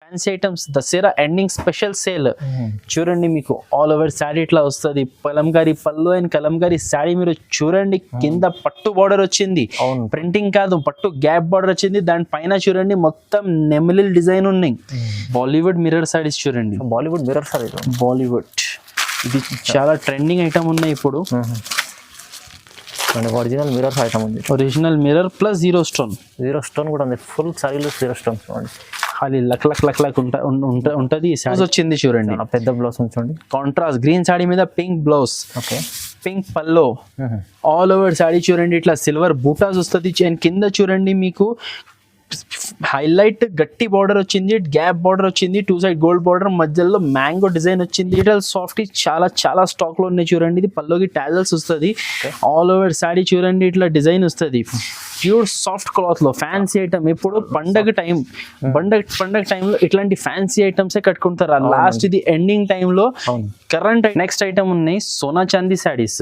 Fancy items Dasara ending special sale చూడండి. మీకు all over sari ఇట్లా వస్తుంది. కలంకారీ పళ్ళు అండ్ కలంకారీ శారీ మీరు చూడండి. కింద పట్టు బార్డర్ వచ్చింది, ప్రింటింగ్ కాదు పట్టు గ్యాప్ బార్డర్ వచ్చింది. దానిపైన చూడండి మొత్తం నెమిలిల్ డిజైన్ ఉన్నాయి. బాలీవుడ్ మిర్రర్ సారీస్ చూడండి. బాలీవుడ్ మిర్రర్ సారీ, బాలీవుడ్ ఇది చాలా ట్రెండింగ్ ఐటమ్ ఉన్నాయి ఇప్పుడు. ఒరిజినల్ మిర్రర్ ఐటమ్ ఉంది. Original mirror plus zero stone కూడా ఉంది. ఫుల్ సారీలో జీరో స్టోన్ చూడండి. అది లక్ ఉంటుంది. సారీస్ వచ్చింది చూడండి. పెద్ద బ్లౌజ్ చూడండి. కాంట్రాస్ట్ గ్రీన్ సారీ మీద పింక్ బ్లౌజ్, ఓకే పింక్ పల్లో, ఆల్ ఓవర్ సారీ చూడండి. ఇట్లా సిల్వర్ బూటాస్ వస్తుంది. అండ్ కింద చూడండి మీకు హైలైట్ గట్టి బార్డర్ వచ్చింది, గ్యాప్ బార్డర్ వచ్చింది, 2 సైడ్ గోల్డ్ బార్డర్, మధ్యలో మ్యాంగో డిజైన్ వచ్చింది. డిజిటల్ సాఫ్ట్ చాలా స్టాక్ లో ఉన్నాయి చూడండి. ఇది పల్లోకి టాజల్స్ వస్తుంది. ఆల్ ఓవర్ సారీ చూడండి ఇట్లా డిజైన్ వస్తుంది. ప్యూర్ సాఫ్ట్ క్లాత్ లో ఫ్యాన్సీ ఐటమ్. ఇప్పుడు పండగ టైంలో ఇట్లాంటి ఫ్యాన్సీ ఐటమ్సే కట్టుకుంటారు. లాస్ట్ ఇది ఎండింగ్ టైంలో కరెంట్ నెక్స్ట్ ఐటమ్ ఉన్నాయి సోనా చాందీ శారీస్.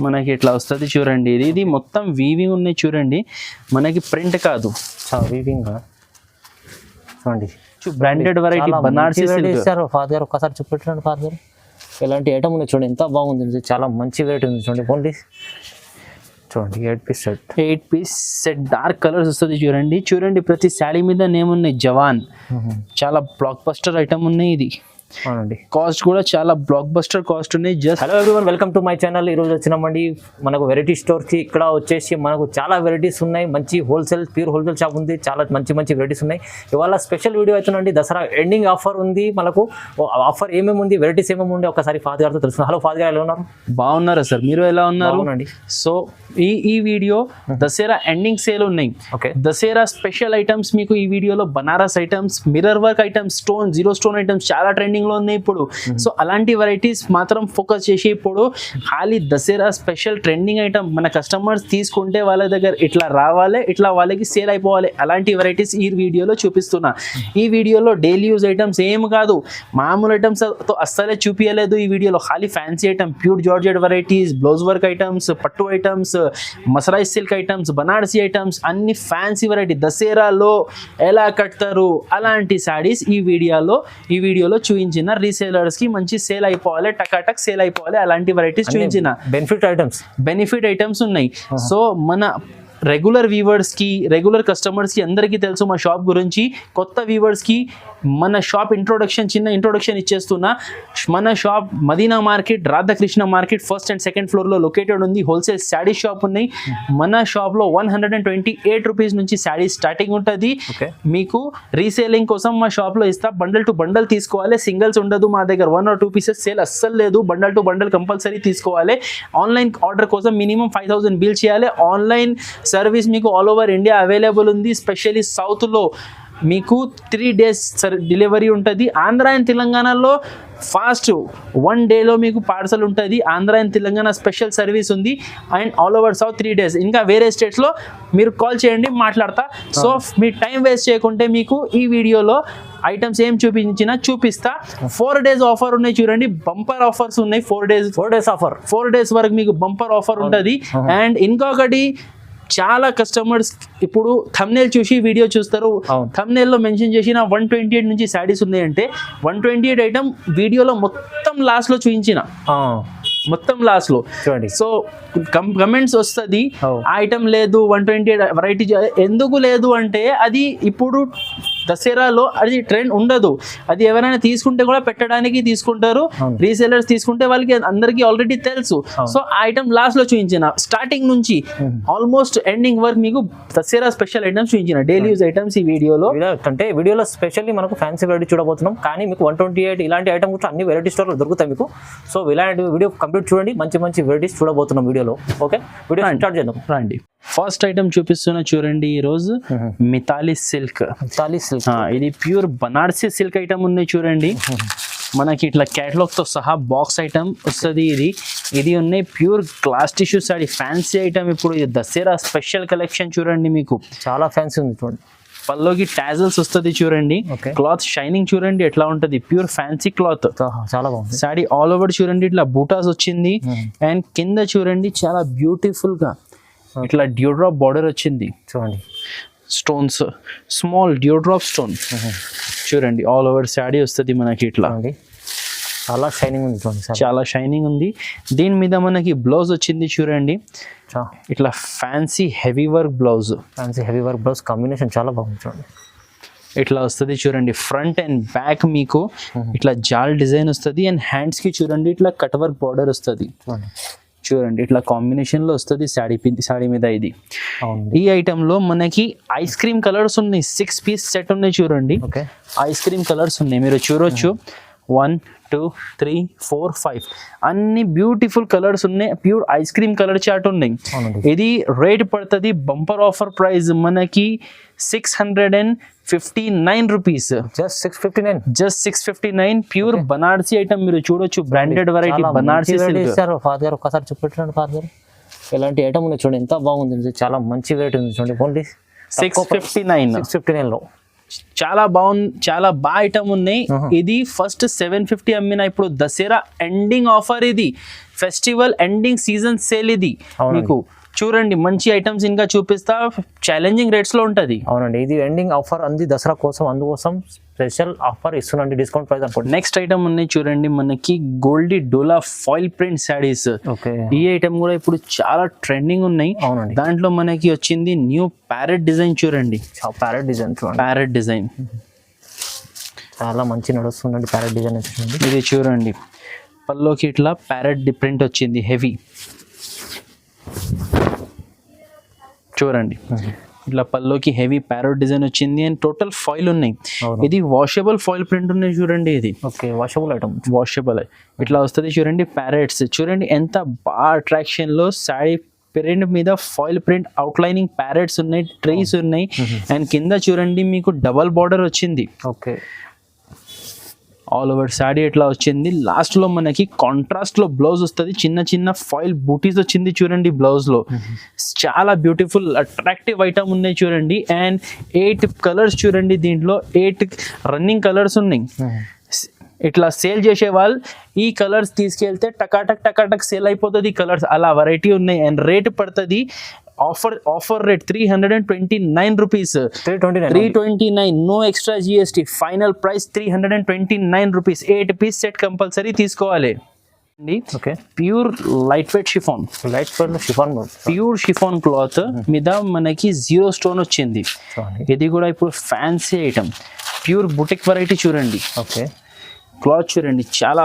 మనకి ఇట్లా వస్తుంది చూడండి. ఇది మొత్తం వీవింగ్ ఉన్నాయి చూడండి. మనకి ప్రింట్ కాదు, వీవింగ్ చూడండి. Branded variety Banarasi silk. Father గారు ఒక్కసారి చూపెట్టండి. ఫాదర్ గారు ఎలాంటి ఐటమ్ ఉన్నాయి చూడండి. ఎంత బాగుంది, చాలా మంచి వెరైటీ ఉంది చూడండి. ఓన్లీ చూడండి 8 పీస్ సెట్ డార్క్ కలర్స్ వస్తుంది చూడండి. ప్రతి శారీ మీద నేమ్ ఉన్నాయి జవాన్. చాలా బ్లాక్ బస్టర్ ఐటమ్ ఉన్నాయి. ఇది అవునండి. కాస్ట్ కూడా చాలా బ్లాక్ బస్టర్ కాస్ట్ ఉన్నాయి. Hello everyone, welcome to my channel. ఈరోజు వచ్చినామండి మనకు వెరైటీ స్టోర్కి. ఇక్కడ వచ్చేసి మనకు చాలా వెరైటీస్ ఉన్నాయి. మంచి ప్యూర్ హోల్సేల్ షాప్ ఉంది. చాలా మంచి వెరైటీస్ ఉన్నాయి. ఇవాళ స్పెషల్ వీడియో అవుతుందండి. దసరా ఎండింగ్ ఆఫర్ ఉంది. మనకు ఆఫర్ ఏమేమి ఉంది, వెరైటీస్ ఏమేమి ఉంది ఒకసారి ఫాదర్ గారితో తెలుసు. హలో ఫాదర్ గారు, ఎలా ఉన్నారు? బాగున్నారా సార్, మీరు ఎలా ఉన్నారు? అవునండి. సో ఈ వీడియో దసరా ఎండింగ్ సేల్ ఉన్నాయి. ఓకే, దసరా స్పెషల్ ఐటమ్స్ మీకు ఈ వీడియోలో Banaras items, mirror work items, zero stone items చాలా ట్రెండింగ్ లో ఉన్నాయి ఇప్పుడు. సో అలాంటి వెరైటీస్ మాత్రం ఫోకస్ చేసి ఇప్పుడు ఖాళీ దసరా స్పెషల్ ట్రెండింగ్ ఐటమ్ మన కస్టమర్స్ తీసుకుంటే వాళ్ళ దగ్గర ఇట్లా రావాలి, ఇట్లా వాళ్ళకి సేల్ అయిపోవాలి. అలాంటి వెరైటీస్ ఈ వీడియోలో చూపిస్తున్నా. ఈ వీడియోలో డైలీ యూజ్ ఐటమ్స్ ఏం కాదు, మామూలు ఐటమ్స్ తో అస్సలే చూపించలేదు. ఈ వీడియోలో ఖాళీ fancy item, pure georgette varieties, blouse work items, పట్టు items, mercerised silk items, Banarasi items, అన్ని ఫ్యాన్సీ వెరైటీ దసరాలో ఎలా కడతారు అలాంటి సారీస్ ఈ వీడియోలో చూపించిన. రీసేలర్స్ కి మంచి సేల్ అయిపోవాలి, టకాటక్ సేల్ అయిపోవాలి. అలాంటి వెరైటీస్ చూపించిన. బెనిఫిట్ ఐటమ్స్ ఉన్నాయి. సో మన రెగ్యులర్ వ్యూవర్స్ కి, రెగ్యులర్ కస్టమర్స్ కి అందరికీ తెలుసు మా షాప్ గురించి. కొత్త వ్యూవర్స్ కి మన షాప్ చిన్న ఇంట్రొడక్షన్ ఇచ్చేస్తున్నా. మన shop Madina market, Radhakrishna market first and second floor లో లొకేటెడ్ ఉంది. హోల్సేల్ శారీ షాప్ ఉన్నాయి. మన షాప్ లో 128 రూపీస్ నుంచి శారీ స్టార్టింగ్ ఉంటుంది. మీకు రీసేలింగ్ కోసం మా షాప్ లో ఇస్తా. బండల్ టు బండల్ తీసుకోవాలి, సింగిల్స్ ఉండదు మా దగ్గర. 1 or 2 పీసెస్ సేల్ అస్సలు లేదు. బండల్ టు బండల్ కంపల్సరీ తీసుకోవాలి. ఆన్లైన్ ఆర్డర్ కోసం మినిమం 5000 బిల్ చేయాలి. ఆన్లైన్ సర్వీస్ మీకు ఆల్ ఓవర్ ఇండియా అవైలబుల్ ఉంది. స్పెషల్లీ సౌత్ లో మీకు 3 days డెలివరీ ఉంటుంది. ఆంధ్ర అండ్ తెలంగాణలో ఫాస్ట్ 1 day మీకు పార్సల్ ఉంటుంది. Andhra and Telangana special service ఉంది. And all over south 3 days. ఇంకా వేరే స్టేట్స్లో మీరు కాల్ చేయండి, మాట్లాడతా. సో మీ టైం వేస్ట్ చేయకుంటే మీకు ఈ వీడియోలో ఐటమ్స్ ఏం చూపిస్తా. 4 days ఆఫర్ ఉన్నాయి చూడండి. బంపర్ ఆఫర్స్ ఉన్నాయి. 4 days ఆఫర్. 4 days వరకు మీకు బంపర్ ఆఫర్ ఉంటుంది. అండ్ ఇంకొకటి, చాలా కస్టమర్స్ ఇప్పుడు థంబ్నెయిల్ చూసి వీడియో చూస్తారు. థంబ్నెయిల్ లో మెన్షన్ చేసిన 128 నుంచి శారీస్ ఉన్నాయంటే 128 ఐటమ్ వీడియోలో మొత్తం లాస్ట్ లో చూపించిన. మొత్తం లాస్ట్ లో చూడండి. సో కమెంట్స్ వస్తుంది ఆ ఐటమ్ లేదు, 128 వెరైటీ ఎందుకు లేదు అంటే అది ఇప్పుడు దసరాలో అది ట్రెండ్ ఉండదు. అది ఎవరైనా తీసుకుంటే కూడా పెట్టడానికి తీసుకుంటారు. రీసేలర్స్ తీసుకుంటే వాళ్ళకి అందరికీ ఆల్రెడీ తెలుసు. సో ఆ ఐటమ్ లాస్ట్ లో చూపించిన. స్టార్టింగ్ నుంచి ఆల్మోస్ట్ ఎండింగ్ వరకు మీకు దసరా స్పెషల్ ఐటమ్స్ చూపించిన. డైలీ యూజ్ ఐటమ్స్ ఈ వీడియోలో. అంటే వీడియోలో స్పెషల్లీ మనకు ఫ్యాన్సీ వెరైటీ చూడబోతున్నాం. కానీ మీకు 128 ఇలాంటి ఐటమ్ కూడా అన్ని వెరైటీ స్టోర్లో దొరుకుతాయి మీకు. సో ఇలాంటి వీడియో కంప్లీట్ చూడండి. మంచి వెరైటీస్ చూడబోతున్నాం వీడియోలో. ఓకే, వీడియో స్టార్ట్ చేద్దాం. రండి. ఫస్ట్ ఐటమ్ చూపిస్తున్నా చూడండి. ఈ రోజు మితాలి సిల్క్. ఇది ప్యూర్ బనారసి సిల్క్ ఐటమ్ ఉన్నాయి చూడండి. మనకి ఇట్లా క్యాటలాగ్ తో సహా బాక్స్ ఐటమ్ వస్తుంది. ఇది ఉన్నాయి pure glass tissue sorry fancy item. ఇప్పుడు ఇది దసరా స్పెషల్ కలెక్షన్ చూడండి. మీకు చాలా ఫ్యాన్సీ ఉంది చూడండి. పల్లోకి టాజల్స్ వస్తుంది చూడండి. క్లాత్ షైనింగ్ చూడండి ఎట్లా ఉంటది. ప్యూర్ ఫ్యాన్సీ క్లాత్, చాలా బాగుంది. సారీ ఆల్ ఓవర్ చూడండి ఇట్లా బూటాస్ వచ్చింది. అండ్ కింద చూడండి చాలా బ్యూటిఫుల్ గా ఇట్లా డ్యూడ్రాప్ బార్డర్ వచ్చింది చూడండి. స్టోన్స్, స్మాల్ డ్యూడ్రాప్ స్టోన్ చూడండి. ఆల్ ఓవర్ శాడీ వస్తుంది మనకి ఇట్లా, చాలా షైనింగ్ ఉంది చూడండి సార్. చాలా షైనింగ్ ఉంది. దీని మీద మనకి బ్లౌజ్ వచ్చింది చూడండి, ఇట్లా fancy heavy work blouse. Fancy heavy work blouse combination చాలా బాగుంది చూడండి. ఇట్లా వస్తుంది చూడండి. ఫ్రంట్ అండ్ బ్యాక్ మీకు ఇట్లా జాల్ డిజైన్ వస్తుంది అండ్ హ్యాండ్స్ కి చూడండి ఇట్లా కట్ వర్క్ బార్డర్ వస్తుంది చూడండి. ఇట్లా కాంబినేషన్ లో వస్తుంది సాడీ మీద ఇది. ఈ ఐటమ్ లో మనకి ఐస్ క్రీమ్ కలర్స్ ఉన్నాయి, 6 పీస్ సెట్ ఉన్నాయి చూడండి. ఐస్ క్రీమ్ కలర్స్ ఉన్నాయి, మీరు చూడొచ్చు. 1 2 3 4 5 అన్ని బ్యూటిఫుల్ కలర్స్ ఉన్నాయి. Pure ice cream colour chart ఉన్నాయి. ఇది రేట్ పడుతుంది బంపర్ ఆఫర్ ప్రైస్ మనకి 659 rupees. Just 659 pure Banarasi item మీరు చూడొచ్చు. Branded variety Banarasi silk. Father గారు ఒకసారి చెప్పండి ఫాదర్ గారు, ఎలాంటి ఐటమ్ ఉంది చూడండి, ఎంత బాగుంది, చాలా మంచి వెరైటీ ఉంది చూడండి. ఓన్లీ 659 లో చాలా బాగుంది, చాలా బాగా ఐటమ్ ఉన్నాయి. ఇది ఫస్ట్ 750 అమ్మిన, ఇప్పుడు దసరా ఎండింగ్ ఆఫర్, ఇది ఫెస్టివల్ ఎండింగ్ సీజన్ సేల్. ఇది మీకు చూడండి మంచి ఐటమ్స్ ఇంకా చూపిస్తా, ఛాలెంజింగ్ రేట్స్ లో ఉంటది. అవునండి, ఇది ఎండింగ్ ఆఫర్ అంది దసరా కోసం, అందుకోసం స్పెషల్ ఆఫర్ ఇస్తున్నాండి, డిస్కౌంట్ ప్రైస్ అనుకోండి. నెక్స్ట్ ఐటమ్ ఉన్నాయి చూడండి మనకి గోల్డీ డోలా ఫాయిల్ ప్రింట్ శారీస్. ఈ ఐటమ్ కూడా ఇప్పుడు చాలా ట్రెండింగ్ ఉన్నాయి. అవునండి, దాంట్లో మనకి వచ్చింది న్యూ ప్యారెట్ డిజైన్ చూడండి. ప్యారెట్ డిజైన్ చూడండి, ప్యారెట్ డిజైన్ చాలా మంచి నడుస్తుందండి. ప్యారెట్ డిజైన్ చూడండి, ఇది చూడండి. పల్లోకి ఇట్లా ప్యారెట్ ప్రింట్ వచ్చింది హెవీ చూడండి. ఇట్లా పల్లోకి హెవీ ప్యారెట్ డిజైన్ వచ్చింది అండ్ టోటల్ ఫాయిల్ ఉన్నాయి. ఇది వాషబుల్ ఫాయిల్ ప్రింట్ ఉన్నాయి చూడండి. ఇది వాషబుల్ ఐటమ్, వాషబుల్ ఇట్లా వస్తుంది చూడండి. ప్యారెట్స్ చూడండి ఎంత బాగా అట్రాక్షన్ లో శారీ ప్రింట్ మీద ఫాయిల్ ప్రింట్ అవుట్లైనింగ్ ప్యారెట్స్ ఉన్నాయి, ట్రీస్ ఉన్నాయి అండ్ కింద చూడండి మీకు డబల్ బార్డర్ వచ్చింది. ఆల్ ఓవర్ శాడీ ఎట్లా వచ్చింది. లాస్ట్ లో మనకి కాంట్రాస్ట్ లో బ్లౌజ్ వస్తుంది, చిన్న చిన్న ఫాయిల్ బూటీస్ వచ్చింది చూడండి బ్లౌజ్ లో. చాలా బ్యూటిఫుల్ అట్రాక్టివ్ ఐటమ్ ఉన్నాయి చూడండి. అండ్ 8 కలర్స్ చూడండి, దీంట్లో 8 రన్నింగ్ కలర్స్ ఉన్నాయి. ఇట్లా సేల్ చేసే వాళ్ళు ఈ కలర్స్ తీసుకెళ్తే టకాటక్ సేల్ అయిపోతుంది కలర్స్, అలా వెరైటీ ఉన్నాయి. అండ్ రేట్ పడుతుంది offer rate 329 rupees. 329 no extra GST. Final price 329 rupees. 8 piece set compulsory తీసుకోవాలి. Pure light weight chiffon, pure chiffon cloth మీద మనకి 0 స్టోన్ వచ్చింది. ఇది కూడా ఇప్పుడు fancy item, pure boutique variety చూడండి. క్లాత్ చూడండి, చాలా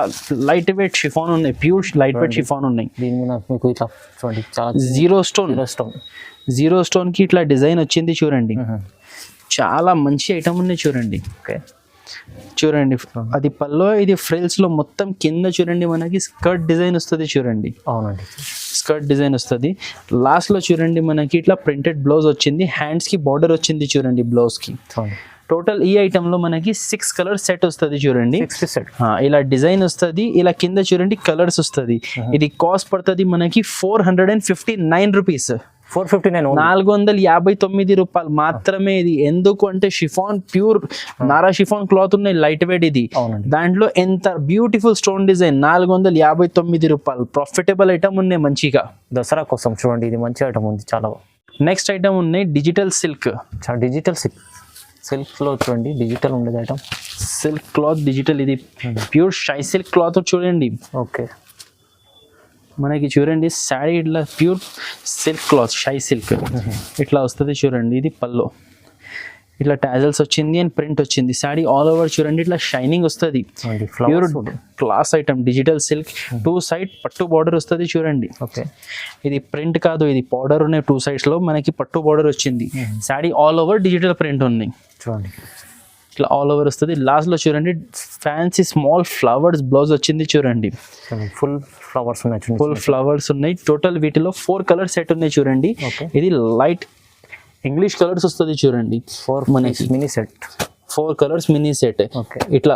లైట్ వెయిట్ షిఫాన్ ఉన్నాయి, ప్యూర్ లైట్ వెయిట్ షిఫాన్ ఉన్నాయి. 0 స్టోన్ కి ఇట్లా డిజైన్ వచ్చింది చూడండి. చాలా మంచి ఐటమ్ ఉన్నాయి చూడండి. చూడండి అది పల్లో, ఇది ఫ్రిల్స్ లో మొత్తం కింద చూడండి మనకి స్కర్ట్ డిజైన్ వస్తుంది చూడండి. అవునండి, స్కర్ట్ డిజైన్ వస్తుంది. లాస్ట్ లో చూడండి మనకి ఇట్లా ప్రింటెడ్ బ్లౌజ్ వచ్చింది, హ్యాండ్స్ కి బార్డర్ వచ్చింది చూడండి బ్లౌజ్ కి. టోటల్ ఈ ఐటమ్ లో మనకి 6 కలర్ సెట్ వస్తుంది చూడండి. ఇలా డిజైన్ వస్తుంది, ఇలా కింద చూడండి కలర్స్ వస్తుంది. ఇది కాస్ట్ పడుతుంది మనకి 459 రూపీస్. 459 రూపాయలు మాత్రమే. ఇది ఎందుకు అంటే chiffon, pure Nara chiffon cloth ఉన్నాయి, లైట్ వెయిట్. ఇది దాంట్లో ఎంత బ్యూటిఫుల్ స్టోన్ డిజైన్. 459 రూపాయలు. ప్రాఫిటబుల్ ఐటమ్ ఉన్నాయి మంచిగా దసరా కోసం చూడండి. ఇది మంచి ఐటమ్ ఉంది చాలా. నెక్స్ట్ ఐటమ్ ఉన్నాయి డిజిటల్ సిల్క్. సిల్క్ లో చూడండి, డిజిటల్ ఉండేది ఐటమ్. సిల్క్ క్లాత్ డిజిటల్, ఇది ప్యూర్ షై సిల్క్ క్లాత్ చూడండి. మనకి చూడండి శారీ ఇట్లా pure silk cloth, shy silk ఇట్లా వస్తుంది చూడండి. ఇది పల్లో, ఇట్లా టాజల్స్ వచ్చింది అండ్ ప్రింట్ వచ్చింది. శారీ ఆల్ ఓవర్ చూడండి ఇట్లా షైనింగ్ వస్తుంది. Pure class item, digital silk. 2 side పట్టు బార్డర్ వస్తుంది చూడండి. ఇది ప్రింట్ కాదు, ఇది బార్డర్ ఉన్నాయి 2 సైడ్స్ లో మనకి పట్టు బార్డర్ వచ్చింది. Sari all over digital print ఉంది చూడండి, ఇట్లా ఆల్ ఓవర్ వస్తుంది. లాస్ట్ లో చూడండి ఫ్యాన్సీ స్మాల్ ఫ్లవర్స్ బ్లౌజ్ వచ్చింది చూడండి. ఫుల్ ఫ్లవర్స్ ఉన్నాయి. టోటల్ వీటిలో 4 కలర్ సెట్ ఉన్నాయి చూడండి. ఇది లైట్ ఇంగ్లీష్ కలర్స్ వస్తుంది చూడండి. 4 కలర్స్ మినీ సెట్. ఇట్లా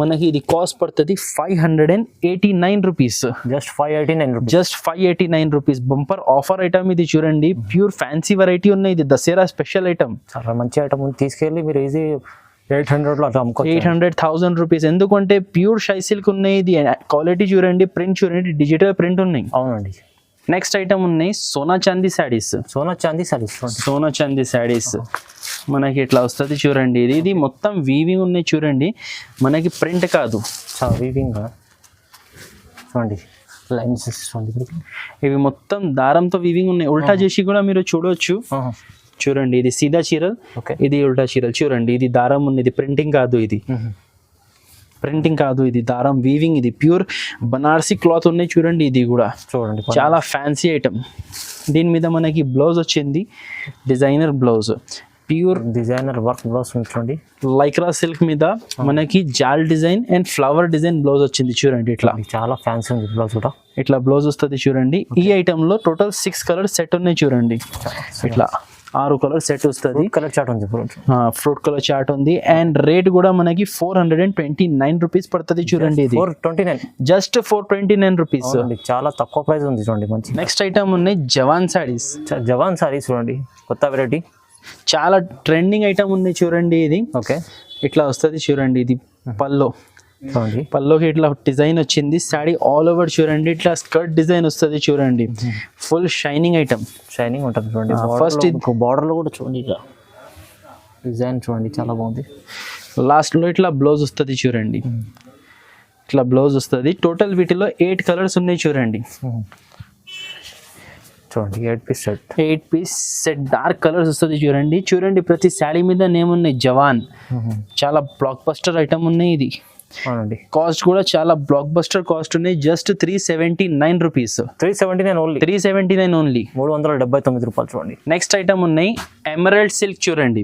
మనకి ఇది కాస్ట్ పడుతుంది 589 rupees. Just 589 rupees. Bumper offer item ఇది చూడండి. ప్యూర్ ఫ్యాన్సీ వెరైటీ ఉన్నాయి. ఇది దసరా స్పెషల్ ఐటమ్, చాలా మంచి ఐటమ్. తీసుకెళ్ళి మీరు ఈజీ 800 లో 800,000 రూపీస్. ఎందుకంటే ప్యూర్ షై సిల్క్ ఉన్నాయి. ఇది క్వాలిటీ చూడండి, ప్రింట్ చూడండి, డిజిటల్ ప్రింట్ ఉన్నాయి. అవునండి. నెక్స్ట్ ఐటమ్ ఉన్నాయి సోనా చాందీ శారీస్. సోనా చాందీ శారీస్ మనకి ఇట్లా వస్తుంది చూడండి. ఇది మొత్తం వీవింగ్ ఉన్నాయి చూడండి, మనకి ప్రింట్ కాదు. వీవింగ్ చూడండి, లైన్స్ చూడండి, ఇవి మొత్తం దారంతో వీవింగ్ ఉన్నాయి. ఉల్టా చేసి కూడా మీరు చూడొచ్చు. చూడండి, ఇది సీదా చీరలు, ఇది ఉల్టా చీరలు. చూడండి, ఇది దారం ఉంది, ఇది ప్రింటింగ్ కాదు, ఇది ప్రింటింగ్ కాదు, ఇది దారం వీవింగ్. ఇది ప్యూర్ బనారసి క్లాత్ ఉన్నాయి చూడండి. ఇది కూడా చూడండి చాలా ఫ్యాన్సీ ఐటమ్. దీని మీద మనకి బ్లౌజ్ వచ్చింది, designer blouse, pure designer work blouse చూడండి. లైక్రా సిల్క్ మీద మనకి జాల్ design and flower design blouse వచ్చింది చూడండి. ఇట్లా చాలా ఫ్యాన్సీ ఉంది బ్లౌజ్ కూడా. ఇట్లా బ్లౌజ్ వస్తుంది చూడండి. ఈ ఐటమ్ లో టోటల్ 6 కలర్ సెట్ ఉన్నాయి చూడండి. ఇట్లా 6 కలర్ సెట్ వస్తుంది. కలర్ చార్ట్ ఉంది, ఫ్రూట్ కలర్ చార్ట్ ఉంది. అండ్ రేట్ కూడా మనకి 429 రూపీస్ పడుతుంది చూడండి. ఇది 429, జస్ట్ 429 రూపీస్. చాలా తక్కువ ప్రైస్ ఉంది చూడండి. మంచి నెక్స్ట్ ఐటమ్ ఉన్నాయి జవాన్ సారీస్. జవాన్ సారీస్ చూడండి, కొత్త వెరైటీ, చాలా ట్రెండింగ్ ఐటమ్ ఉంది చూడండి. ఇది ఓకే, ఇట్లా వస్తుంది చూడండి. ఇది పల్లో, చూడండి పల్లోకి ఇట్లా డిజైన్ వచ్చింది. సారీ ఆల్ ఓవర్ చూడండి, ఇట్లా స్కర్ట్ డిజైన్ వస్తుంది చూడండి. ఫుల్ షైనింగ్ ఐటమ్, షైనింగ్ ఉంటుంది చూడండి. ఫస్ట్ బార్డర్ లో కూడా చూడండి, ఇట్లా డిజైన్ చూడండి, చాలా బాగుంది. లాస్ట్ లో ఇట్లా బ్లౌజ్ వస్తుంది చూడండి. ఇట్లా బ్లౌజ్ వస్తుంది. టోటల్ వీటిలో 8 కలర్స్ ఉన్నాయి చూడండి. చూడండి 8 పీస్ సెట్ డార్క్ కలర్స్ వస్తుంది చూడండి. చూడండి, ప్రతి శారీ మీద నేమ్ ఉన్నాయి జవాన్. చాలా బ్లాక్ బస్టర్ ఐటమ్ ఉన్నాయి. ఇది అవునండి, కాస్ట్ కూడా చాలా బ్లాక్ బస్టర్ కాస్ట్ ఉన్నాయి. Just 379 rupees. 379 ఓన్లీ, 379 ఓన్లీ, 379 రూపాయలు చూడండి. నెక్స్ట్ ఐటమ్ ఉన్నాయి ఎమరాల్డ్ సిల్క్ చూడండి.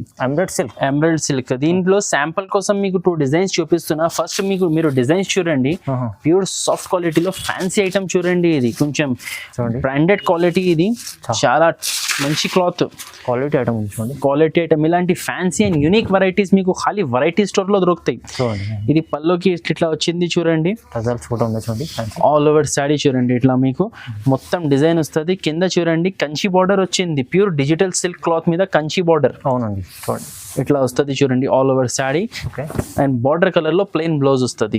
ఎమరాల్డ్ సిల్క్, దీంట్లో శాంపుల్ కోసం మీకు 2 డిజైన్స్ చూపిస్తున్నా. ఫస్ట్ మీరు డిజైన్స్ చూడండి. ప్యూర్ సాఫ్ట్ క్వాలిటీలో ఫ్యాన్సీ ఐటమ్ చూడండి. ఇది కొంచెం బ్రాండెడ్ క్వాలిటీ. ఇది చాలా మంచి క్లాత్, క్వాలిటీ ఐటమ్ చూడండి, క్వాలిటీ ఐటమ్. ఇలాంటి ఫ్యాన్సీ అండ్ యూనిక్ వెరైటీస్ మీకు ఖాళీ వెరైటీ స్టోర్ లో దొరుకుతాయి. ఇది పల్లోకి ఇట్లా వచ్చింది చూడండి. ఆల్ ఓవర్ శారీ చూడండి. ఇట్లా మీకు మొత్తం డిజైన్ వస్తుంది. కింద చూడండి కంచి బార్డర్ వచ్చింది. ప్యూర్ డిజిటల్ సిల్క్ క్లాత్ మీద కంచి బార్డర్. అవునండి, చూడండి ఇట్లా వస్తుంది చూడండి. All over sari and border colour లో ప్లెయిన్ బ్లౌజ్ వస్తుంది.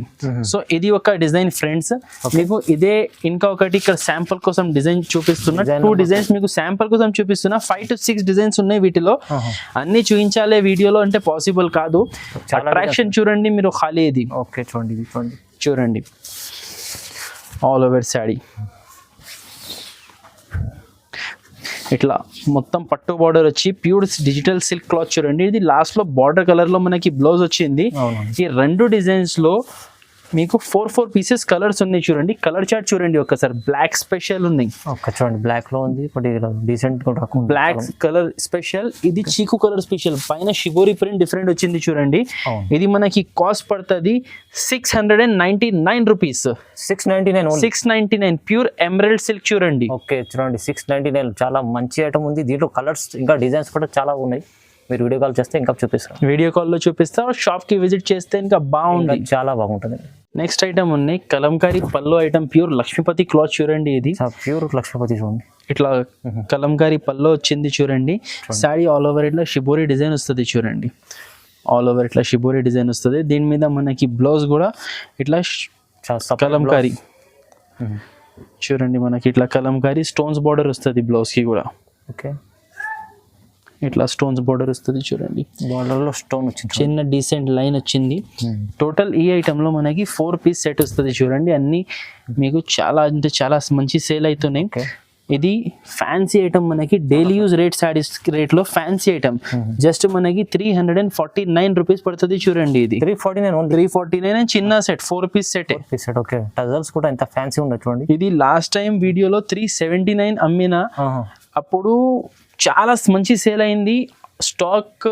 సో ఇది ఒక డిజైన్ ఫ్రెండ్స్. మీకు ఇదే ఇంకా ఒకటి ఇక్కడ శాంపుల్ కోసం డిజైన్ చూపిస్తున్నా. 2 డిజైన్స్ మీకు శాంపుల్ కోసం చూపిస్తున్నా. 5 to 6 డిజైన్స్ ఉన్నాయి వీటిలో. అన్ని చూపించాలే వీడియోలో అంటే పాసిబుల్ కాదు. అట్రాక్షన్ చూడండి మీరు ఖాళీ. ఇది ఓకే, చూడండి ఇది చూడండి ఆల్ ఓవర్ శారీ. ఇట్లా మొత్తం పట్టు బార్డర్ వచ్చి ప్యూర్ డిజిటల్ సిల్క్ క్లాత్ చూడండి. ఇది లాస్ట్ లో బార్డర్ కలర్ లో మనకి బ్లౌజ్ వచ్చింది. ఈ 2 డిజైన్స్ లో మీకు 4 పీసెస్ కలర్స్ ఉన్నాయి చూడండి. కలర్ చార్ట్ చూడండి ఒకసారి. బ్లాక్ స్పెషల్ ఉంది, చూడండి బ్లాక్ లో ఉంది, డీసెంట్ బ్లాక్ కలర్ స్పెషల్. ఇది చీకు కలర్ స్పెషల్, పైన షిబోరి ప్రింట్ డిఫరెంట్ వచ్చింది చూడండి. ఇది మనకి కాస్ట్ పడుతుంది 699 రూపీస్. 699 ప్యూర్ ఎమరాల్డ్ సిల్క్ చూడండి. ఓకే, చూడండి 699 చాలా మంచి ఐటమ్ ఉంది. దీంట్లో కలర్స్ ఇంకా డిజైన్స్ కూడా చాలా ఉన్నాయి. మీరు వీడియో కాల్ చేస్తే ఇంకా చూపిస్తాను. వీడియో కాల్లో చూపిస్తా, షాప్ కి విజిట్ చేస్తే ఇంకా బాగుంది, చాలా బాగుంటుంది. నెక్స్ట్ ఐటమ్ ఉన్నాయి కలంకారీ పల్లో ఐటమ్. ప్యూర్ లక్ష్మీపతి క్లాత్ చూడండి. ఇది ప్యూర్ లక్ష్మీపతి చూడండి. ఇట్లా కలంకారీ పల్లో వచ్చింది చూడండి. శారీ ఆల్ ఓవర్ ఇట్లా షిబోరి డిజైన్ వస్తుంది చూడండి. ఆల్ ఓవర్ ఇట్లా షిబోరి డిజైన్ వస్తుంది. దీని మీద మనకి బ్లౌజ్ కూడా ఇట్లా కలంకారీ చూడండి. మనకి ఇట్లా కలంకారీ స్టోన్స్ బార్డర్ వస్తుంది బ్లౌజ్ కి కూడా. ఓకే, ఇట్లా స్టోన్స్ బార్డర్ వస్తుంది చూడండి. బార్డర్ లో స్టోన్ వచ్చింది, చిన్న డీసెంట్ లైన్ వచ్చింది. టోటల్ ఈ ఐటమ్ లో మనకి 4 పీస్ సెట్ వస్తుంది చూడండి. అన్ని మీకు చాలా అంటే చాలా మంచి సేల్ అవుతున్నాయి. ఇది ఫ్యాన్సీ ఐటమ్, మనకి daily use rate saris rate లో ఫ్యాన్సీ ఐటమ్. జస్ట్ మనకి 349 రూపీస్ పడుతుంది చూడండి. ఇది 349 చిన్న set 4 piece set. Okay, tassels కూడా ఎంత ఫ్యాన్సీ ఉండదు చూడండి. ఇది లాస్ట్ టైం వీడియోలో 379 అమ్మిన, అప్పుడు చాలా మంచి సేల్ అయింది. స్టాక్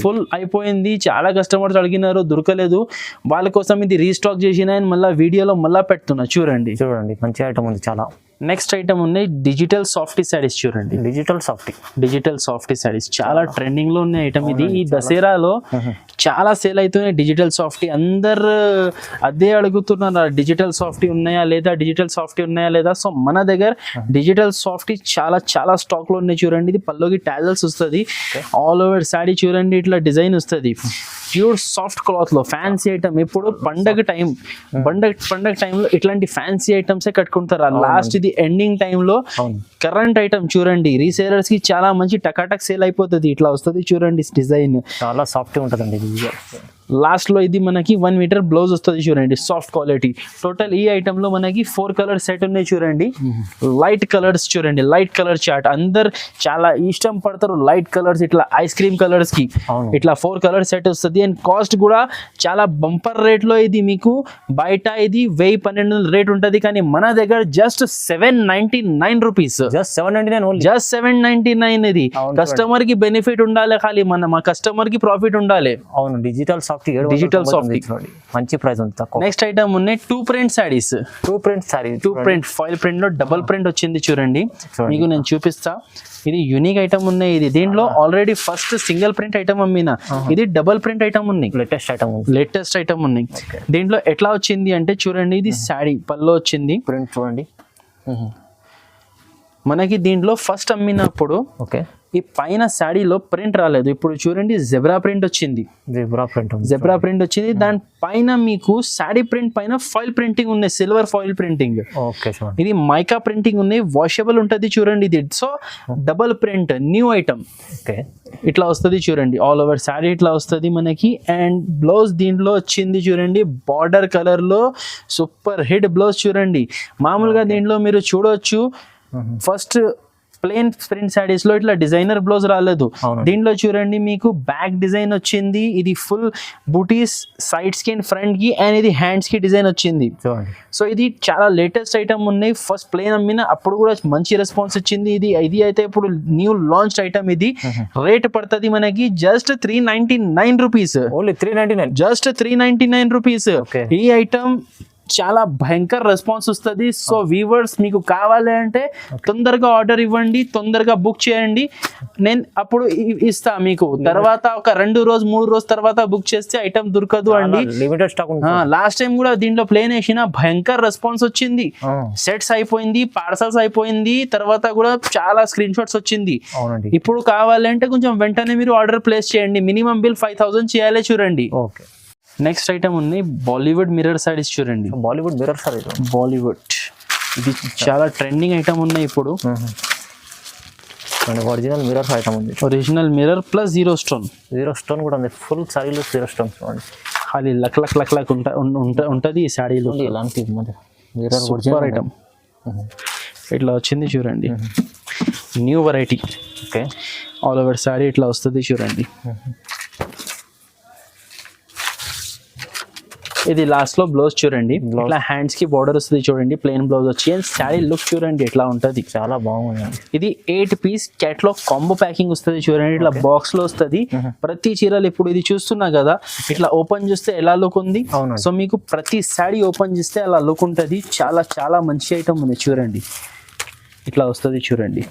ఫుల్ అయిపోయింది. చాలా కస్టమర్స్ అడిగినారు, దొరకలేదు. వాళ్ళ కోసం ఇది రీస్టాక్ చేసిన మళ్ళీ వీడియోలో మళ్ళీ పెడుతున్నా చూడండి. మంచి ఐటమ్ ఉంది చాలా. నెక్స్ట్ ఐటమ్ ఉన్నాయి డిజిటల్ సాఫ్టీ సారీస్ చూడండి. డిజిటల్ సాఫ్టీ సారీస్ చాలా ట్రెండింగ్ లో ఉన్న ఐటమ్ ఇది. ఈ దసరాలో చాలా సేల్ అవుతున్నాయి డిజిటల్ సాఫ్టీ. అందరు అదే అడుగుతున్నారు, డిజిటల్ సాఫ్టీ ఉన్నాయా లేదా, డిజిటల్ సాఫ్టీ ఉన్నాయా లేదా. సో మన దగ్గర డిజిటల్ సాఫ్టీ చాలా చాలా స్టాక్ లో ఉన్నాయి చూడండి. ఇది పల్లోకి టాజల్స్ వస్తుంది. ఆల్ ఓవర్ శారీ చూడండి, ఇట్లా డిజైన్ వస్తుంది. ప్యూర్ సాఫ్ట్ క్లాత్ లో ఫ్యాన్సీ ఐటమ్. ఇప్పుడు పండగ టైంలో ఇట్లాంటి ఫ్యాన్సీ ఐటమ్స్ కట్టుకుంటారు. లాస్ట్ ఇది ఎండింగ్ టైంలో కరెంట్ ఐటమ్ చూడండి, రీసేలర్స్ కి చాలా మంచి టకాటక్ సేల్ అయిపోతుంది. ఇట్లా వస్తుంది చూడండి డిజైన్, చాలా సాఫ్ట్ ఉంటుందండి ఇది. లాస్ట్ లో ఇది మనకి 1 మీటర్ బ్లౌజ్ వస్తుంది చూడండి, సాఫ్ట్ క్వాలిటీ. టోటల్ ఈ ఐటమ్ లో మనకి 4 కలర్ సెట్ ఉన్నాయి చూడండి. లైట్ కలర్స్ చూడంండి, లైట్ కలర్ చార్ట్. అందరు చాలా ఇష్టం పడతారు లైట్ కలర్స్, ఇట్లా ఐస్ క్రీమ్ కలర్స్ కి. ఇట్లా 4 కలర్ సెట్ వస్తుంది. అండ్ కాస్ట్ కూడా చాలా బంపర్ రేట్ లో. ఇది మీకు బయట ఇది 1000-1200 రేట్ ఉంటది, కానీ మన దగ్గర just 799 rupees. Just 799 only. Just 799. ఇది కస్టమర్ కి బెనిఫిట్ ఉండాలి, ఖాళీ మా కస్టమర్ కి ప్రాఫిట్ ఉండాలి. అవును, డిజిటల్ సాఫ్ట్ మంచి ప్రైస్ ఉంది, తక్కువ. నెక్స్ట్ ఐటమ్ ఉన్నాయి 2 print saris. 2 print sorry, 2 print foil print లో డబుల్ ప్రింట్ వచ్చింది చూడండి. మీకు నేను చూపిస్తా. ఇది యూనిక్ ఐటమ్ ఉన్నాయి. ఇది దీంట్లో already first single print item అమ్మిన, ఇది డబుల్ ప్రింట్ ఐటమ్ ఉన్నాయి. లేటెస్ట్ ఐటమ్ ఉన్నాయి. దీంట్లో ఎట్లా వచ్చింది అంటే చూడండి, ఇది శారీ పల్లో వచ్చింది ప్రింట్ చూడండి. మనకి దీంట్లో ఫస్ట్ అమ్మినప్పుడు ఓకే ఈ పైన శాడీలో ప్రింట్ రాలేదు. ఇప్పుడు చూడండి జెబ్రా ప్రింట్ వచ్చింది. జెబ్రా ప్రింట్ వచ్చింది. దాని పైన మీకు శాడీ ప్రింట్ పైన ఫాయిల్ ప్రింటింగ్ ఉన్నాయి, సిల్వర్ ఫాయిల్ ప్రింటింగ్. ఇది మైకా ప్రింటింగ్ ఉన్నాయి, వాషబుల్ ఉంటది చూడండి. ఇది so double print new item. ఇట్లా వస్తుంది చూడండి, ఆల్ ఓవర్ శారీ ఇట్లా వస్తుంది మనకి. అండ్ బ్లౌజ్ దీంట్లో వచ్చింది చూడండి, బార్డర్ కలర్ లో సూపర్ హిట్ బ్లౌజ్ చూడండి. మామూలుగా దీంట్లో మీరు చూడొచ్చు ఫస్ట్ ప్లేన్ ప్రింట్ సారీస్ లో ఇట్లా డిజైనర్ బ్లౌజ్ రాలేదు. దీంట్లో చూడండి మీకు బ్యాక్ డిజైన్ వచ్చింది. ఇది ఫుల్ బూటీస్ సైడ్స్ కి అండ్ ఫ్రంట్ కి, అండ్ ఇది హ్యాండ్స్ కి డిజైన్ వచ్చింది. సో ఇది చాలా లేటెస్ట్ ఐటమ్ ఉన్నాయి. ఫస్ట్ ప్లేన్ అమ్మిన అప్పుడు కూడా మంచి రెస్పాన్స్ వచ్చింది. ఇది అయితే ఇప్పుడు న్యూ లాంచ్ ఐటమ్. ఇది రేట్ పడుతుంది మనకి just 399 rupees. Only 399, just 399 rupees. ఈ ఐటమ్ చాలా భయంకర రెస్పాన్స్ వస్తుంది. సో వ్యూవర్స్ మీకు కావాలి అంటే తొందరగా ఆర్డర్ ఇవ్వండి, తొందరగా బుక్ చేయండి. నేను అప్పుడు ఇస్తా మీకు. తర్వాత ఒక 2 రోజు 3 రోజు తర్వాత బుక్ చేస్తే ఐటమ్ దొరకదు అండి, లిమిటెడ్ స్టాక్. లాస్ట్ టైం కూడా దీంట్లో ప్లేన్ వేసిన భయంకర రెస్పాన్స్ వచ్చింది. సెట్స్ అయిపోయింది, పార్సల్స్ అయిపోయింది, తర్వాత కూడా చాలా స్క్రీన్ షాట్స్ వచ్చింది. ఇప్పుడు కావాలంటే కొంచెం వెంటనే మీరు ఆర్డర్ ప్లేస్ చేయండి. మినిమం బిల్ 5000 చేయాలి చూడండి. ఓకే నెక్స్ట్ ఐటమ్ ఉంది బాలీవుడ్ మిర్రర్ సారీస్ చూడండి. బాలీవుడ్ మిర్రర్ సారీ, బాలీవుడ్ ఇది చాలా ట్రెండింగ్ ఐటమ్ ఉన్నాయి ఇప్పుడు. ఒరిజినల్ మిర్రర్ ఐటమ్ ఉంది, original mirror plus zero stone కూడా ఉంది. ఫుల్ సారీలో జీరో స్టోన్ చూడండి, ఖాళీ లక్ ఉంటుంది ఈ సారీలో. ఇలాంటి మిర్రర్ సూపర్ ఐటమ్ ఇట్లా వచ్చింది చూడండి, new variety. Okay all over sorry ఇట్లా వస్తుంది చూడండి. ఇది లాస్ట్ లో బ్లౌజ్ చూడండి, ఇట్లా హ్యాండ్స్ కి బార్డర్ వస్తుంది చూడండి, ప్లెయిన్ బ్లౌజ్ వచ్చి. అండ్ శారీ లుక్ చూడండి ఎట్లా ఉంటది, చాలా బాగుంది. ఇది 8 పీస్ క్యాట్లాగ్ కాంబో ప్యాకింగ్ వస్తుంది చూడండి. ఇట్లా బాక్స్ లో వస్తుంది ప్రతి చీరలు. ఇప్పుడు ఇది చూస్తున్నా కదా, ఇట్లా ఓపెన్ చేస్తే ఎలా లుక్ ఉంది. సో మీకు ప్రతి శారీ ఓపెన్ చేస్తే అలా లుక్ ఉంటుంది. చాలా చాలా మంచి ఐటమ్ ఉంది చూడండి, ఇట్లా వస్తుంది చూడండి.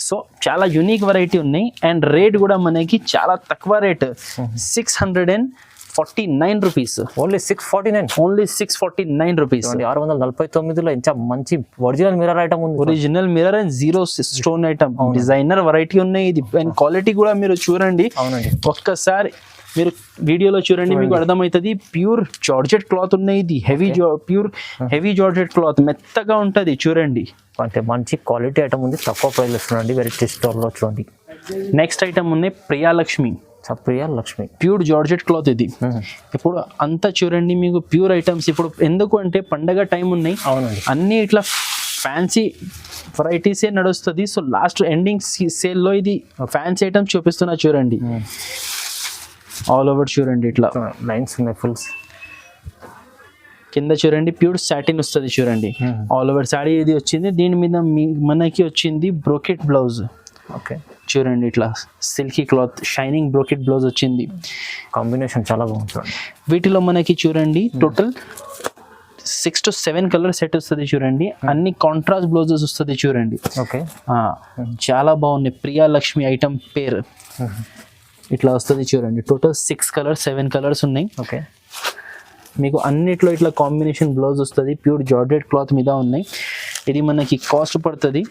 సో చాలా యూనిక్ వెరైటీ ఉన్నాయి. అండ్ రేట్ కూడా మనకి చాలా తక్కువ రేట్, 649 రూపీస్. Only 649 rupees. 649లో ఎంత మంచి ఒరిజినల్ మిర్రర్ ఐటమ్ ఉంది. Original mirror and zero stone item, designer variety ఉన్నాయి. ఇది అండ్ క్వాలిటీ కూడా మీరు చూడండి. ఒక్కసారి మీరు వీడియోలో చూడండి, మీకు అర్థమవుతుంది. ప్యూర్ జార్జెట్ క్లాత్ ఉన్నాయి. ఇది హెవీ జార్జెట్ క్లాత్, మెత్తగా ఉంటుంది చూడండి. అంటే మంచి క్వాలిటీ ఐటమ్ ఉంది, తక్కువ ప్రైస్ ఇస్తున్నాండి వెరైటీ స్టోర్ లో చూడండి. నెక్స్ట్ ఐటమ్ ఉన్నాయి ప్రియాలక్ష్మి. ప్యూర్ జార్జెట్ క్లాత్ ఇది. ఇప్పుడు అంతా చూడండి మీకు ప్యూర్ ఐటమ్స్. ఇప్పుడు ఎందుకు అంటే పండగ టైం ఉన్నాయి, అన్ని ఇట్లా ఫ్యాన్సీ వెరైటీసే నడుస్తుంది. సో లాస్ట్ ఎండింగ్ సేల్ లో ఇది ఫ్యాన్సీ ఐటమ్స్ చూపిస్తున్నా చూడండి. ఆల్ ఓవర్ చూడండి, ఇట్లా లైన్స్ ఉన్నాయి ఫుల్. కింద చూడండి ప్యూర్ సాటిన్ వస్తుంది చూడండి. ఆల్ ఓవర్ సారీ ఇది వచ్చింది. దీని మీద మనకి వచ్చింది బ్రోకెట్ బ్లౌజ్. ఓకే చూడండి, ఇట్లా silky cloth shining brocade blouse వచ్చింది. కాంబినేషన్ చాలా బాగుంటుంది. వీటిలో మనకి చూడండి టోటల్ 6 to 7 కలర్ సెట్ వస్తుంది చూడండి. అన్ని కాంట్రాస్ట్ బ్లౌజెస్ వస్తుంది చూడండి. ఓకే చాలా బాగుంది. ప్రియాలక్ష్మి ఐటమ్ పేరు ఇట్లా వస్తుంది చూడండి. టోటల్ 6 కలర్స్ 7 కలర్స్ ఉన్నాయి. ఓకే మీకు అన్నిట్లో ఇట్లా కాంబినేషన్ బ్లౌజ్ వస్తుంది. ప్యూర్ జార్జెట్ క్లాత్ మీద ఉన్నాయి. ఇది మనకి కాస్ట్ పడుతుంది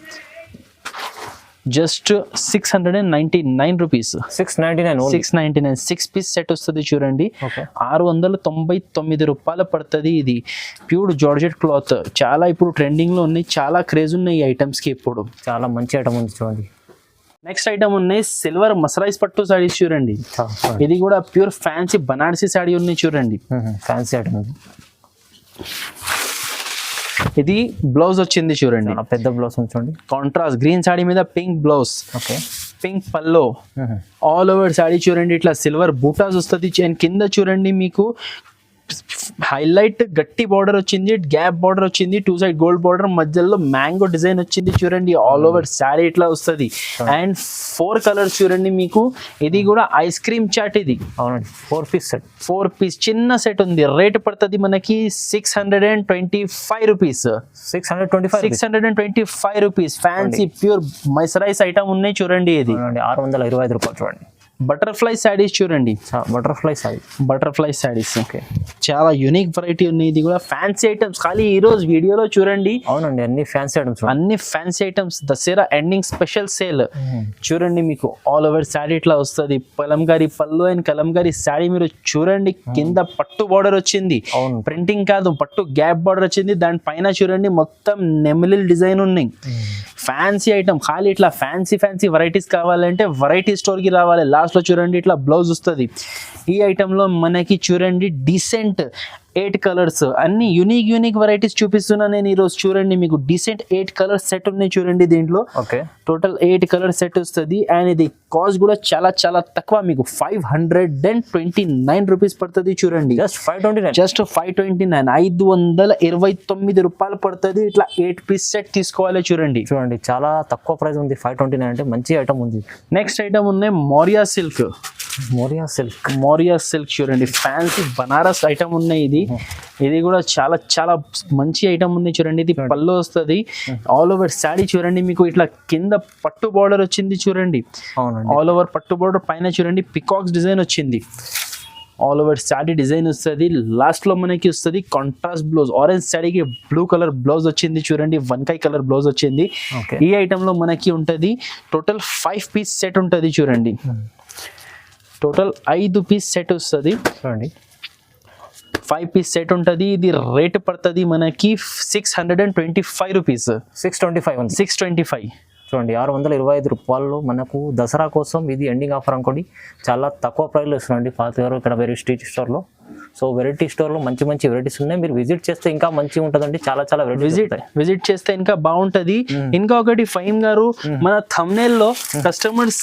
just 699 rupees. 699 only. 699 6 piece set వస్తుంది చూడండి. ఓకే. 699 రూపాయలు పడుతుంది. ఇది ప్యూర్ జార్జెట్ క్లాత్, చాలా ఇప్పుడు ట్రెండింగ్ లో ఉన్నాయి, చాలా క్రేజ్ ఉన్నాయి ఈ ఐటమ్స్ కి ఇప్పుడు. చాలా మంచి ఐటమ్ ఉంది చూడండి. నెక్స్ట్ ఐటమ్ ఉన్నాయి సిల్వర్ మసరైజ్ పట్టు సారీస్ చూడండి. ఇది కూడా ప్యూర్ ఫ్యాన్సీ బనారసి సారీ ఉన్నాయి చూడండి. ఫ్యాన్సీ ఐటమ్ ఇది. ఇది బ్లౌజ్ వచ్చింది చూడండి, పెద్ద బ్లౌజ్ చూడండి. కాంట్రాస్ట్ గ్రీన్ సారీ మీద పింక్ బ్లౌజ్, ఓకే, పింక్ పల్లో, ఆల్ ఓవర్ సారీ చూడండి. ఇట్లా సిల్వర్ బూటాస్ వస్తుంది. అండ్ కింద చూడండి మీకు హైలైట్ గట్టి బార్డర్ వచ్చింది, గ్యాప్ బార్డర్ వచ్చింది, 2 సైడ్ గోల్డ్ బార్డర్, మధ్యలో మ్యాంగో డిజైన్ వచ్చింది చూడండి. ఆల్ ఓవర్ శారీ ఇట్లా వస్తుంది. అండ్ 4 కలర్స్ చూడండి మీకు. ఇది కూడా ఐస్ క్రీమ్ చాట్. ఇది అవునండి 4 పీస్ సెట్. 4 పీస్ చిన్న సెట్ ఉంది. రేట్ పడుతుంది మనకి 625 rupees. 625 rupees. Fancy pure mercerised item ఉన్నాయి చూడండి. ఇది 625 రూపాయలు చూడండి. బటర్ఫ్లై శారీస్ చూడండి. బటర్ఫ్లై శారీస్ ఓకే, చాలా యూనిక్ వెరైటీ ఉన్నాయి. ఇది కూడా ఫ్యాన్సీ ఐటమ్స్. ఖాళీ ఈ రోజు వీడియోలో చూడండి. అవునండి అన్ని ఫ్యాన్సీ ఐటమ్స్, అన్ని fancy items. Dasara ending special sale చూడండి. మీకు ఆల్ ఓవర్ శారీ ఇట్లా వస్తుంది. కలంకారీ పళ్ళు అండ్ కలంకారీ శారీ మీరు చూడండి. కింద పట్టు బార్డర్ వచ్చింది, ప్రింటింగ్ కాదు, పట్టు గ్యాప్ బార్డర్ వచ్చింది. దానిపైన చూడండి మొత్తం నెమిలిల్ డిజైన్ ఉన్నాయి. Fancy item. ఖాళీ ఇట్లా ఫ్యాన్సీ వెరైటీస్ కావాలంటే వెరైటీ స్టోర్ కి రావాలి. లాస్ట్ లో చూడండి ఇట్లా బ్లౌజ్ వస్తుంది. ఈ ఐటమ్ లో మనకి చూడండి డీసెంట్ 8 కలర్స్, అన్ని యూనిక్ వెరైటీస్ చూపిస్తున్నా నేను ఈరోజు. చూడండి మీకు డీసెంట్ 8 కలర్స్ సెట్ ఉన్నాయి చూడండి దీంట్లో. ఓకే, టోటల్ 8 కలర్ సెట్ వస్తుంది. అండ్ ఇది కాస్ట్ కూడా చాలా తక్కువ, మీకు 529 రూపీస్ పడుతుంది చూడండి. జస్ట్ 529. 529 రూపాయలు పడుతుంది. ఇట్లా 8 పీస్ సెట్ తీసుకోవాలి చూడండి. చాలా తక్కువ ప్రైస్ ఉంది. 529 అంటే మంచి ఐటమ్ ఉంది. నెక్స్ట్ ఐటమ్ ఉన్నాయి మోరియా సిల్క్. చూడండి ఫ్యాన్సీ బనారస్ ఐటమ్ ఉన్నాయి. ఇది కూడా చాలా మంచి ఐటమ్ ఉంది చూడండి. ఇది పళ్ళు వస్తుంది. ఆల్ ఓవర్ శారీ చూడండి మీకు ఇట్లా కింద పట్టు బార్డర్ వచ్చింది చూడండి. ఆల్ ఓవర్ పట్టు బార్డర్ పైన చూడండి పికాక్స్ డిజైన్ వచ్చింది. ఆల్ ఓవర్ శారీ డిజైన్ వస్తుంది. లాస్ట్ లో మనకి వస్తుంది కాంట్రాస్ట్ బ్లౌజ్. ఆరెంజ్ శారీకి బ్లూ కలర్ బ్లౌజ్ వచ్చింది చూడండి. వంకాయ కలర్ బ్లౌజ్ వచ్చింది. ఈ ఐటమ్ లో మనకి ఉంటది టోటల్ 5 పీస్ సెట్ ఉంటుంది చూడండి. టోటల్ 5 పీస్ సెట్ వస్తుంది చూడండి. 5 పీస్ సెట్ ఉంటుంది. ఇది రేట్ పడుతుంది మనకి 625 రూపీస్. 625 చూడండి. 625 రూపాయలు మనకు దసరా కోసం. ఇది ఎండింగ్ ఆఫర్ అనుకోండి. చాలా తక్కువ ప్రైస్లో ఇస్తున్నాండి పాత గారు ఇక్కడ వెరీ స్ట్రీట్ స్టోర్లో. సో వెరైటీ స్టోర్లో మంచి వెరైటీస్ ఉన్నాయి. మీరు విజిట్ చేస్తే ఇంకా మంచిగా ఉంటుందండి. చాలా విజిట్ చేస్తే ఇంకా బాగుంటుంది. ఇంకా ఒకటి ఫహీమ్ గారు, మన థంబ్నెయిల్లో కస్టమర్స్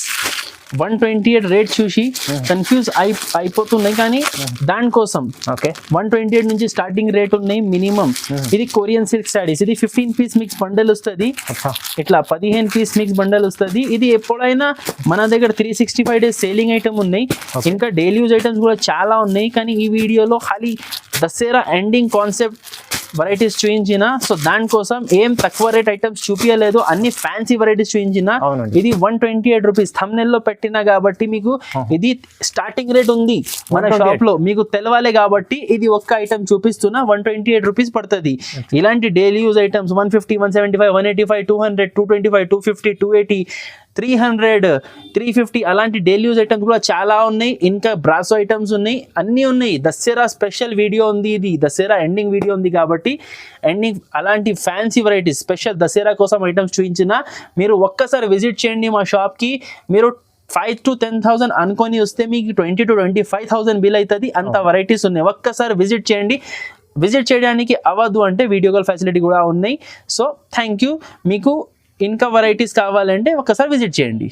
128 రేట్ చూసి కన్ఫ్యూజ్ అయిపోతున్నాయి. కానీ దానికోసం 128 నుంచి స్టార్టింగ్ రేట్ ఉన్నాయి మినిమం. ఇది కొరియన్ సిల్క్ శారీస్. ఇది 15 పీస్ మిక్స్ బండల్ వస్తుంది. ఇట్లా 15 పీస్ మిక్స్ బండల్ వస్తుంది. ఇది ఎప్పుడైనా మన దగ్గర 365 డేస్ సేలింగ్ ఐటమ్ ఉన్నాయి. ఇంకా డైలీ యూజ్ ఐటమ్స్ కూడా చాలా ఉన్నాయి. కానీ ఈ వీడియోలో ఖాళీ దసరా ఎండింగ్ కాన్సెప్ట్ వెరైటీస్ చూపించిన. సో దానికోసం ఏం తక్కువ రేట్ ఐటమ్స్ చూపించలేదు, అన్ని ఫ్యాన్సీ వెరైటీస్ చూపించిన. ఇది 128 రూపీస్ థంబ్నెయిల్ లో పెట్టినా కాబట్టి మీకు ఇది స్టార్టింగ్ రేట్ ఉంది మన షాప్ లో, మీకు తెలవాలి కాబట్టి ఇది ఒక్క ఐటమ్ చూపిస్తున్నా. 128 రూపీస్ పడుతుంది. ఇలాంటి డైలీ యూజ్ ఐటమ్స్ 150, 175, 185, 200, 225, 250, 280, 300, 350 అలాంటి డైలీ యూజ్ ఐటమ్స్ కూడా చాలా ఉన్నాయి. ఇంకా బ్రాసో ఐటమ్స్ ఉన్నాయి, అన్నీ ఉన్నాయి. దసరా స్పెషల్ వీడియో ఉంది. ఇది దసరా ఎండింగ్ వీడియో ఉంది కాబట్టి ఎండింగ్ అలాంటి ఫ్యాన్సీ వెరైటీస్ స్పెషల్ దసరా కోసం ఐటమ్స్ చూపించిన. మీరు ఒక్కసారి విజిట్ చేయండి మా షాప్కి. మీరు 5,000 to 10,000 అనుకొని వస్తే మీకు 20,000 to 25,000 బిల్ అవుతుంది. అంత వెరైటీస్ ఉన్నాయి. ఒక్కసారి విజిట్ చేయండి. విజిట్ చేయడానికి అవ్వదు అంటే వీడియో కాల్ ఫెసిలిటీ కూడా ఉన్నాయి. So thank you. మీకు ఇంకా వెరైటీస్ కావాలంటే ఒకసారి విజిట్ చేయండి.